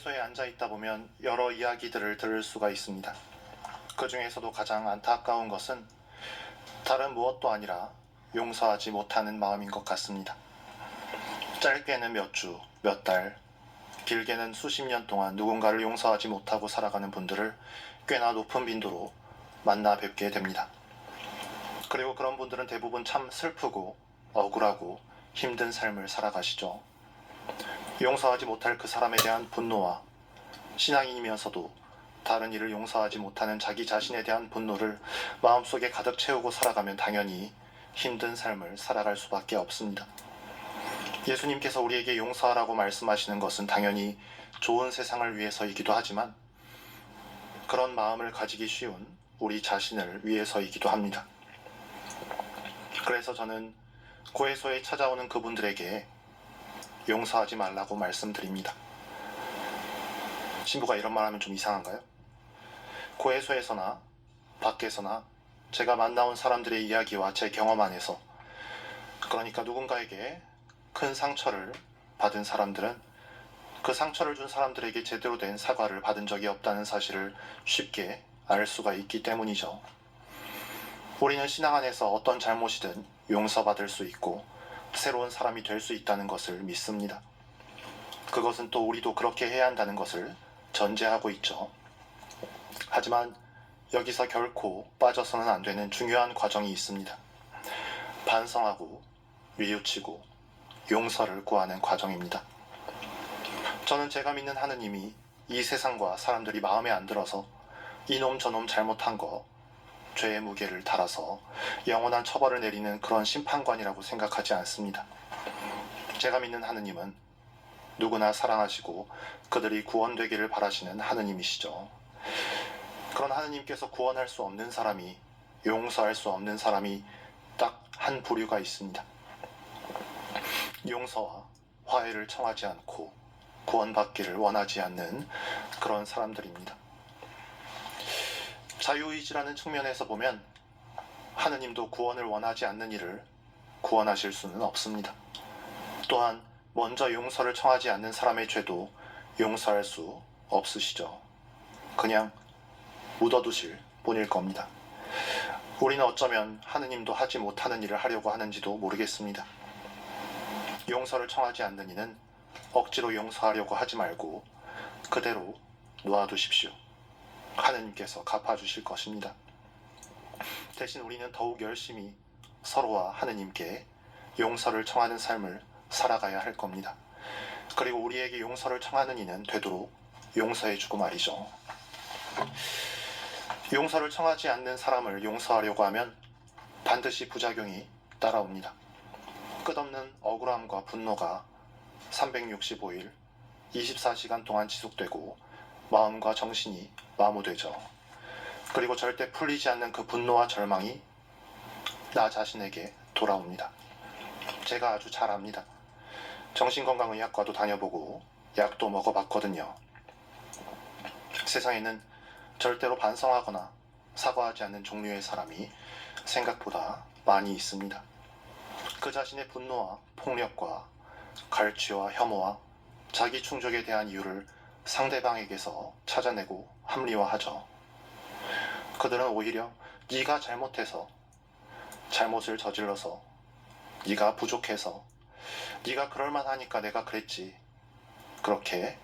고해소에 앉아 있다 보면 여러 이야기들을 들을 수가 있습니다. 그 중에서도 가장 안타까운 것은 다른 무엇도 아니라 용서하지 못하는 마음인 것 같습니다. 짧게는 몇 주, 몇 달, 길게는 수십 년 동안 누군가를 용서하지 못하고 살아가는 분들을 꽤나 높은 빈도로 만나 뵙게 됩니다. 그리고 그런 분들은 대부분 참 슬프고 억울하고 힘든 삶을 살아가시죠. 용서하지 못할 그 사람에 대한 분노와 신앙인이면서도 다른 이를 용서하지 못하는 자기 자신에 대한 분노를 마음속에 가득 채우고 살아가면 당연히 힘든 삶을 살아갈 수밖에 없습니다. 예수님께서 우리에게 용서하라고 말씀하시는 것은 당연히 좋은 세상을 위해서이기도 하지만 그런 마음을 가지기 쉬운 우리 자신을 위해서이기도 합니다. 그래서 저는 고해소에 찾아오는 그분들에게 용서하지 말라고 말씀드립니다. 신부가 이런 말 하면 좀 이상한가요? 고해소에서나 밖에서나 제가 만나온 사람들의 이야기와 제 경험 안에서, 그러니까 누군가에게 큰 상처를 받은 사람들은 그 상처를 준 사람들에게 제대로 된 사과를 받은 적이 없다는 사실을 쉽게 알 수가 있기 때문이죠. 우리는 신앙 안에서 어떤 잘못이든 용서받을 수 있고 새로운 사람이 될 수 있다는 것을 믿습니다. 그것은 또 우리도 그렇게 해야 한다는 것을 전제하고 있죠. 하지만 여기서 결코 빠져서는 안 되는 중요한 과정이 있습니다. 반성하고 뉘우치고 용서를 구하는 과정입니다. 저는 제가 믿는 하느님이 이 세상과 사람들이 마음에 안 들어서 이놈 저놈 잘못한 거 죄의 무게를 달아서 영원한 처벌을 내리는 그런 심판관이라고 생각하지 않습니다. 제가 믿는 하느님은 누구나 사랑하시고 그들이 구원되기를 바라시는 하느님이시죠. 그런 하느님께서 구원할 수 없는 사람이, 용서할 수 없는 사람이 딱 한 부류가 있습니다. 용서와 화해를 청하지 않고 구원받기를 원하지 않는 그런 사람들입니다. 자유의지라는 측면에서 보면 하느님도 구원을 원하지 않는 이를 구원하실 수는 없습니다. 또한 먼저 용서를 청하지 않는 사람의 죄도 용서할 수 없으시죠. 그냥 묻어두실 뿐일 겁니다. 우리는 어쩌면 하느님도 하지 못하는 일을 하려고 하는지도 모르겠습니다. 용서를 청하지 않는 이는 억지로 용서하려고 하지 말고 그대로 놓아두십시오. 하느님께서 갚아주실 것입니다. 대신 우리는 더욱 열심히 서로와 하느님께 용서를 청하는 삶을 살아가야 할 겁니다. 그리고 우리에게 용서를 청하는 이는 되도록 용서해주고 말이죠. 용서를 청하지 않는 사람을 용서하려고 하면 반드시 부작용이 따라옵니다. 끝없는 억울함과 분노가 365일 24시간 동안 지속되고 마음과 정신이 마모되죠. 그리고 절대 풀리지 않는 그 분노와 절망이 나 자신에게 돌아옵니다. 제가 아주 잘 압니다. 정신건강의학과도 다녀보고 약도 먹어봤거든요. 세상에는 절대로 반성하거나 사과하지 않는 종류의 사람이 생각보다 많이 있습니다. 그 자신의 분노와 폭력과 갈취와 혐오와 자기 충족에 대한 이유를 상대방에게서 찾아내고 합리화하죠. 그들은 오히려 네가 잘못해서, 잘못을 저질러서, 네가 부족해서, 네가 그럴만하니까 내가 그랬지, 그렇게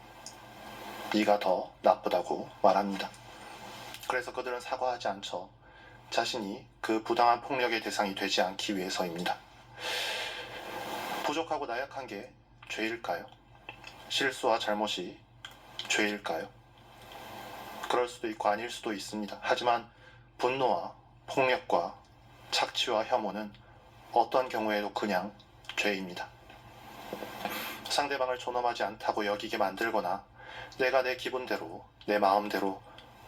네가 더 나쁘다고 말합니다. 그래서 그들은 사과하지 않죠. 자신이 그 부당한 폭력의 대상이 되지 않기 위해서입니다. 부족하고 나약한 게 죄일까요? 실수와 잘못이 죄일까요? 그럴 수도 있고 아닐 수도 있습니다. 하지만 분노와 폭력과 착취와 혐오는 어떤 경우에도 그냥 죄입니다. 상대방을 존엄하지 않다고 여기게 만들거나 내가 내 기분대로, 내 마음대로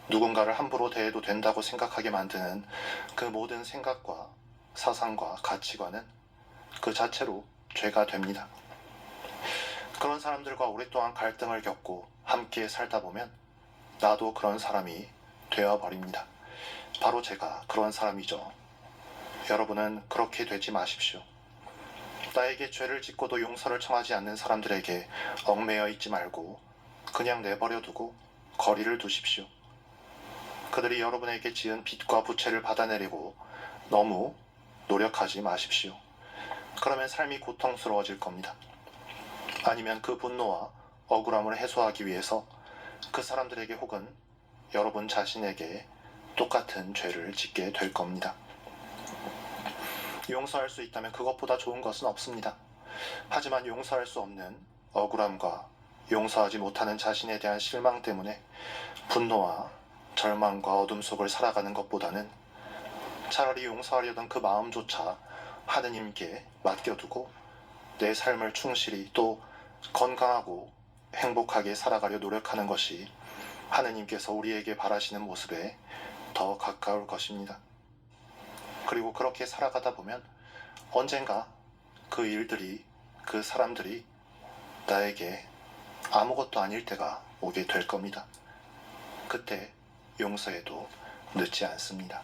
누군가를 함부로 대해도 된다고 생각하게 만드는 그 모든 생각과 사상과 가치관은 그 자체로 죄가 됩니다. 그런 사람들과 오랫동안 갈등을 겪고 함께 살다 보면 나도 그런 사람이 되어버립니다. 바로 제가 그런 사람이죠. 여러분은 그렇게 되지 마십시오. 나에게 죄를 짓고도 용서를 청하지 않는 사람들에게 얽매여 있지 말고 그냥 내버려두고 거리를 두십시오. 그들이 여러분에게 지은 빚과 부채를 받아내려고 너무 노력하지 마십시오. 그러면 삶이 고통스러워질 겁니다. 아니면 그 분노와 억울함을 해소하기 위해서 그 사람들에게 혹은 여러분 자신에게 똑같은 죄를 짓게 될 겁니다. 용서할 수 있다면 그것보다 좋은 것은 없습니다. 하지만 용서할 수 없는 억울함과 용서하지 못하는 자신에 대한 실망 때문에 분노와 절망과 어둠 속을 살아가는 것보다는 차라리 용서하려던 그 마음조차 하느님께 맡겨두고 내 삶을 충실히 또 건강하고 행복하게 살아가려 노력하는 것이 하느님께서 우리에게 바라시는 모습에 더 가까울 것입니다. 그리고 그렇게 살아가다 보면 언젠가 그 일들이, 그 사람들이 나에게 아무것도 아닐 때가 오게 될 겁니다. 그때 용서해도 늦지 않습니다.